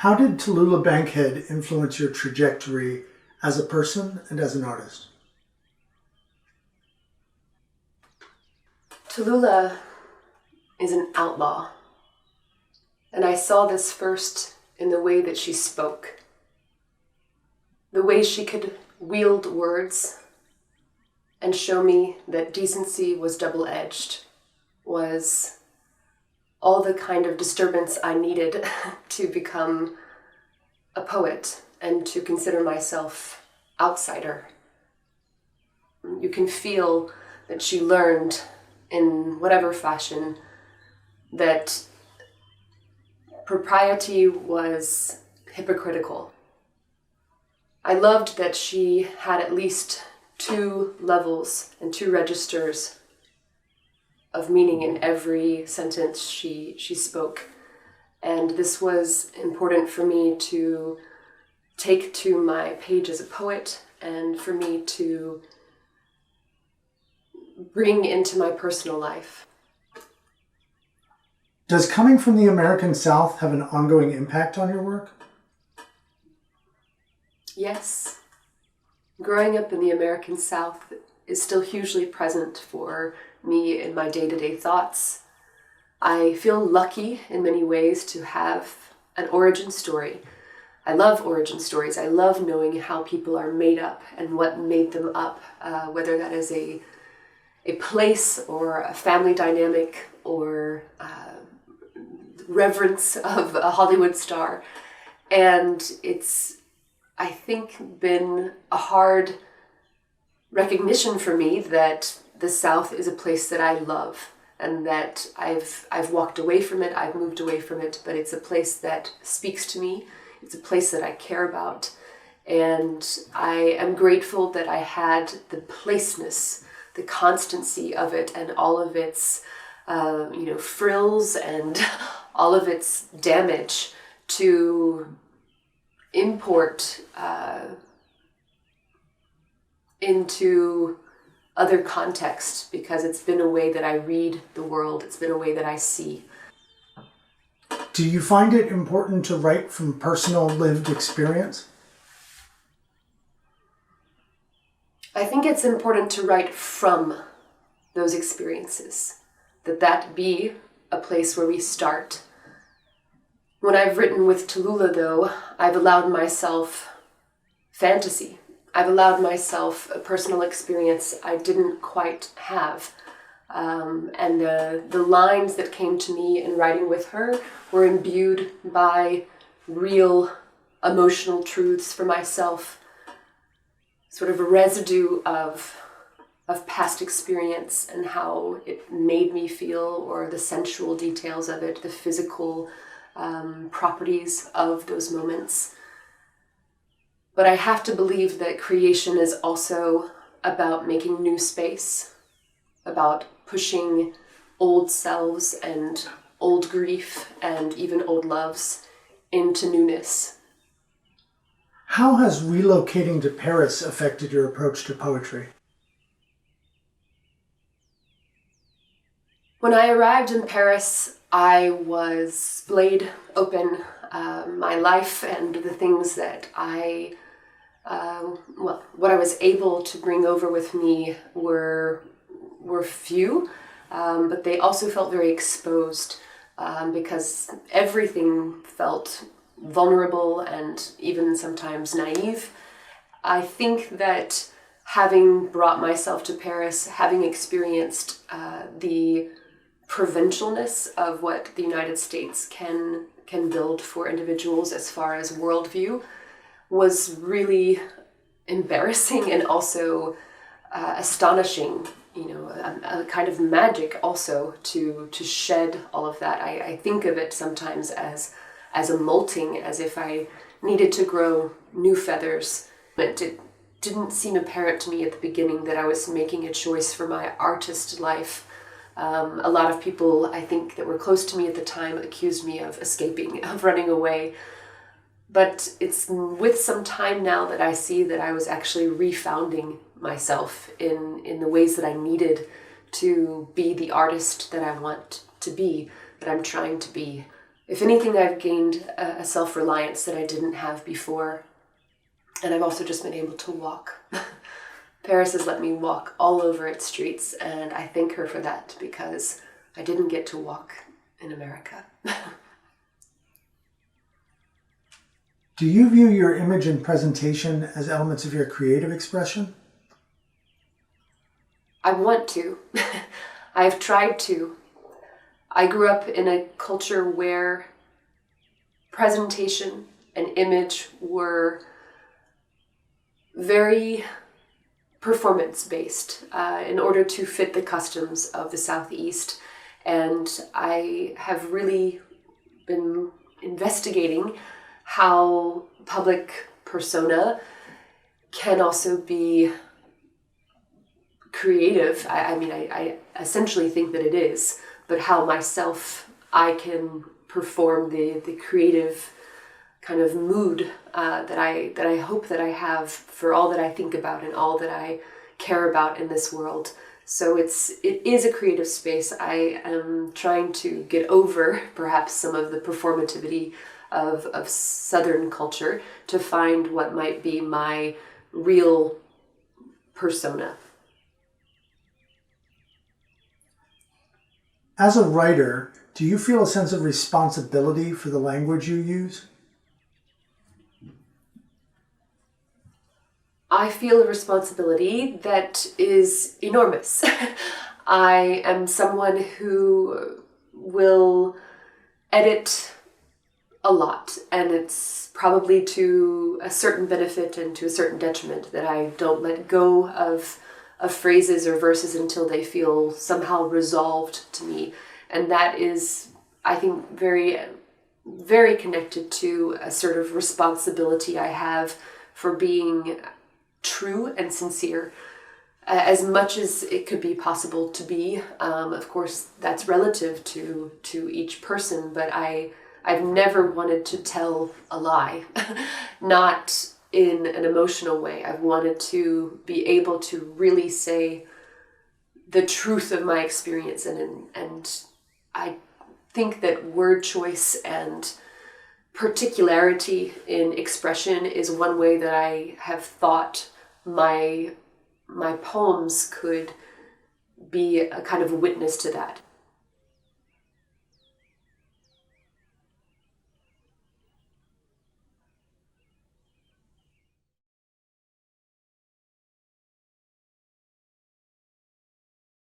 How did Tallulah Bankhead influence your trajectory as a person and as an artist? Tallulah is an outlaw, and I saw this first in the way that she spoke. The way she could wield words and show me that decency was double-edged was all the kind of disturbance I needed to become a poet and to consider myself outsider. You can feel that she learned in whatever fashion that propriety was hypocritical. I loved that she had at least 2 levels and 2 registers of meaning in every sentence she spoke. And this was important for me to take to my page as a poet and for me to bring into my personal life. Does coming from the American South have an ongoing impact on your work? Yes. Growing up in the American South is still hugely present for me in my day-to-day thoughts. I feel lucky in many ways to have an origin story. I love origin stories. I love knowing how people are made up and what made them up, whether that is a place or a family dynamic or reverence of a Hollywood star. And it's, I think, been a hard recognition for me that the South is a place that I love and that I've walked away from it, I've moved away from it, but it's a place that speaks to me. It's a place that I care about. And I am grateful that I had the placeness, the constancy of it and all of its frills and all of its damage to import into other contexts, because it's been a way that I read the world, it's been a way that I see. Do you find it important to write from personal lived experience? I think it's important to write from those experiences, that be a place where we start. When I've written with Tallulah, though, I've allowed myself fantasy. I've allowed myself a personal experience I didn't quite have. And the lines that came to me in writing with her were imbued by real emotional truths for myself, sort of a residue of past experience and how it made me feel, or the sensual details of it, the physical properties of those moments. But I have to believe that creation is also about making new space, about pushing old selves and old grief and even old loves into newness. How has relocating to Paris affected your approach to poetry? When I arrived in Paris, I was splayed open. My life and the things that what I was able to bring over with me were few, but they also felt very exposed because everything felt vulnerable and even sometimes naive. I think that having brought myself to Paris, having experienced the provincialness of what the United States can build for individuals as far as worldview, was really embarrassing and also astonishing. A kind of magic also to shed all of that. I think of it sometimes as a molting, as if I needed to grow new feathers. It didn't seem apparent to me at the beginning that I was making a choice for my artist life. A lot of people, I think, that were close to me at the time accused me of escaping, of running away. But it's with some time now that I see that I was actually refounding myself in the ways that I needed to be the artist that I want to be, that I'm trying to be. if anything, I've gained a self-reliance that I didn't have before. And I've also just been able to walk. Paris has let me walk all over its streets, and I thank her for that because I didn't get to walk in America. Do you view your image and presentation as elements of your creative expression? I want to. I've tried to. I grew up in a culture where presentation and image were very performance-based in order to fit the customs of the Southeast. And I have really been investigating how public persona can also be creative. I essentially think that it is, but how myself I can perform the creative kind of mood that I hope that I have for all that I think about and all that I care about in this world. So it is a creative space. I am trying to get over perhaps some of the performativity of Southern culture to find what might be my real persona. As a writer, do you feel a sense of responsibility for the language you use? I feel a responsibility that is enormous. I am someone who will edit a lot, and it's probably to a certain benefit and to a certain detriment that I don't let go of phrases or verses until they feel somehow resolved to me. And that is, I think, very, very connected to a sort of responsibility I have for being true and sincere as much as it could be possible to be. Of course, that's relative to each person, but I've never wanted to tell a lie, not in an emotional way. I've wanted to be able to really say the truth of my experience, and I think that word choice and particularity in expression is one way that I have thought my poems could be a kind of witness to that.